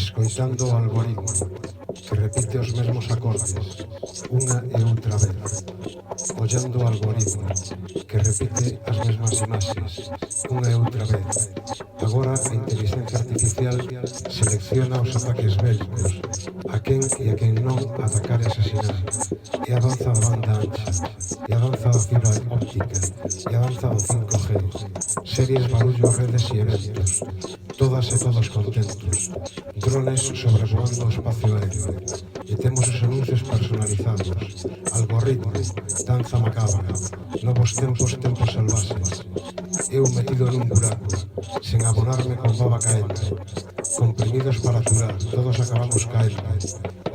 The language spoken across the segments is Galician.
escoitando o algoritmo que repite os mesmos acordes unha e outra vez, ollando o algoritmo que repite as mesmas imaxes unha e outra vez. Agora a inteligencia artificial selecciona os ataques bélicos, a quen e a quen non atacar e asesinar, e avanza a banda ancha, e avanza a fibra óptica, e avanza o 5G, series, barullo, redes e eventos, todas e todos contentos, drones sobrevoando o espacio aéreo, e temos os anuncios personalizados, algoritmos, danza macabra, novos tempos, tempos salvaxes, eu metido nun buraco, sen abonarme con baba caendo, comprimidos para aturar, todos acabamos caendo,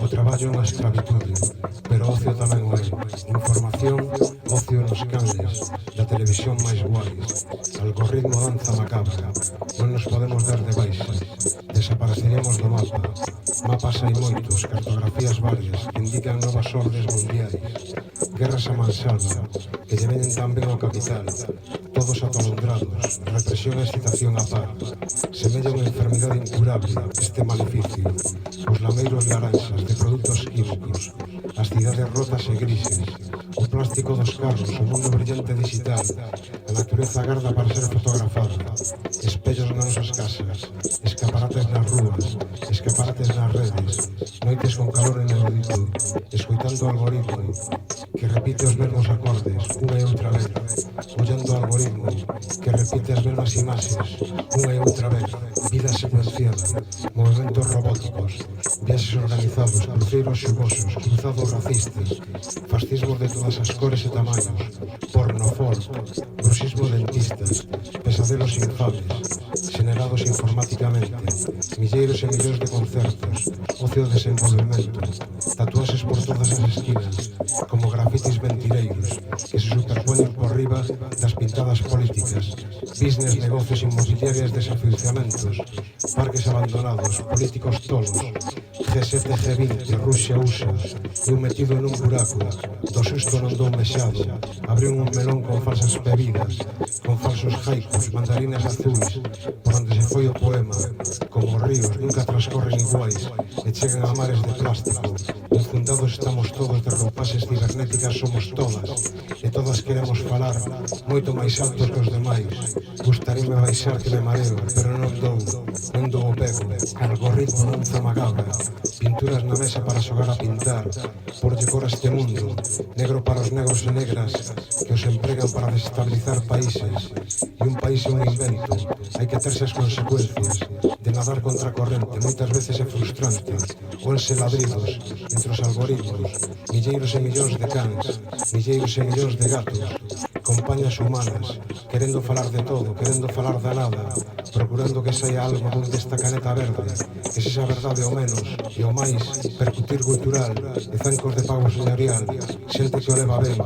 o traballo na escravitude, pero ocio tamén o é, información, ocio nos canles, da televisión máis guais, algoritmo danza macabra, non nos podemos dar de baixa, desapareceríamos do mapa, mapas hai moitos, cartografías varias, que indican novas ordes mundiais, guerras a mansalva, que lle venen tamén ao capital, todos atolondrados, represión e excitación a par, semella unha enfermidade incurable este maleficio, os lameiros laranxas de produtos químicos, as cidades rotas e grises, o plástico dos carros, o mundo brillante digital, a natureza agarda para ser fotografada, espellos nas nosas casas, escaparates nas rúas, escaparates nas redes, noites con calor inaudito, escoitando o algoritmo que repite os mesmos acordes unha e outra vez, ollando o algoritmo que repite as mesmas imaxes unha e outra vez, vida secuenciada, movimentos robóticos, viaxes organizados, cruceiros xugosos, cruzados racistas, fascismos de todas as cores e tamaños, pornofor, bruxismo dentistas, pesadelos infames, xenerados informáticamente, milleiros e millóns de concertos, ocio de desenvolvemento, tatuaxes por todas as esquinas, como grafitis ventileiros que se superpoñen por riba das pintadas políticas, business, negocios inmobiliarias, desafiuzamentos, parques abandonados, políticos tolos, G7, G20, Rusia, USA, eu metido nun buraco, do susto non dou mexado, abriu un melón con falsas bebidas, con falsos haikus, mandarinas azuis, por onde se foi o poema, como os ríos nunca transcorren iguais, e chegan a mares de plástico, infundados estamos todos de roupaxes cibernéticas, somos todas, e todas queremos falar moito máis altos que os demais, gustaríame baixar que me mareo, pero non dou o pego, algoritmo danza macabra, pinturas na mesa para xogar a pintar, porlle cor a este mundo, negro para os negros e negras que os empregan para desestabilizar países, e un país é un invento, hai que terse as consecuencias de nadar contra a corrente, moitas veces é frustrante, oense ladridos entre os algoritmos, milleiros e millóns de cans, milleiros e millóns de gatos, compañas humanas, querendo falar de todo, querendo falar da nada, procurando que saia algo desta caneta verde, que sexa verdade o menos, e o máis, percutir cultural, e zancos de pago señorial, xente que o leva ben,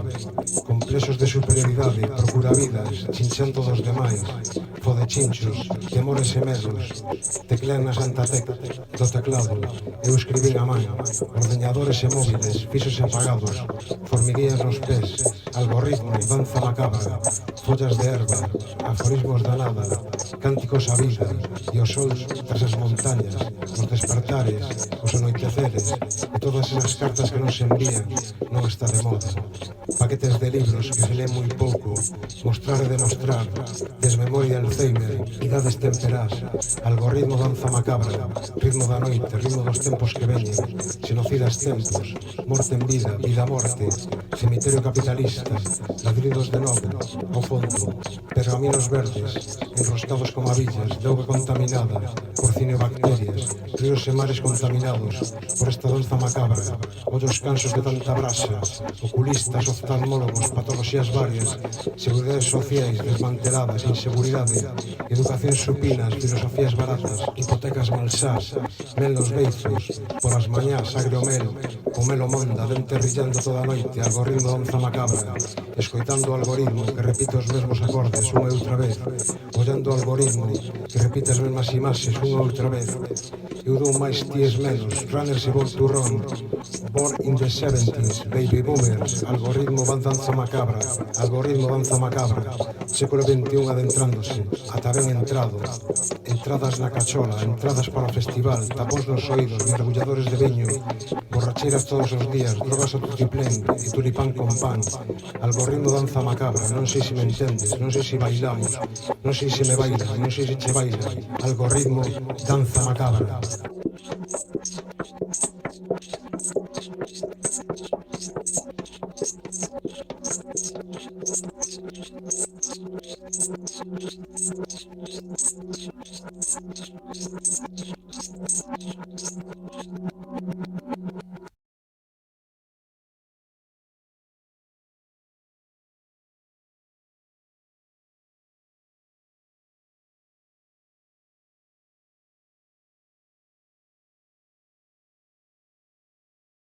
complexos de superioridade, procura vidas, chinchando dos demais, fode chinchos, temores e medos, teclean na santa tecla do teclado, eu escribín a man, ordeñadores e móviles, fixos e apagados, formiguillas nos pés, algoritmo, danza macabra, follas de erva, aforismos da nada, cánticos a vida, e o sol tras as montañas, os despertares, os anoiteceres, e todas esas cartas que nos envían, non está de moda. Paquetes de libros que se leen moi pouco, mostrar e demostrar, desmemoria Alzheimer, idades temperás, algoritmo danza macabra, ritmo da noite, ritmo dos tempos que veñen, xenocidas tempos, morte en vida, vida morte, cemiterio capitalista, ladridos de novo, ao fondo, pergaminos verdes, enroscados como avillas, de auga contaminada, por cinebacterias, ríos e mares contaminados, por esta danza macabra, ollos cansos de tanta brasa, oculistas, oftalmólogos, patologías varias, seguridades sociais desmanteladas, inseguridade, educación supinas, filosofías baratas, hipotecas malsás, mel nos beizos, polas mañás, agrio mel, o melo monda, dente rillando toda a noite, algoritmo danza macabra, escoitando o algoritmo que repite os mesmos acordes unha e outra vez, ollando o algoritmo que repite as mesmas imaxes unha e outra vez, Eu dou máis tíes menos, runners e born to run. Born in the 70s, baby boomers, algoritmo van danza macabra, algoritmo danza macabra, século XXI adentrándose, ata ben entrado, entradas na cachola, entradas para o festival, tapóns nos oídos, mergulladores de viño, borracheiras todos os días, drogas ao tutiplén e tulipán con pan, algoritmo danza macabra, non sei se me entendes, non sei se bailamos, non sei se me baila, non sei se che baila, algoritmo danza macabra.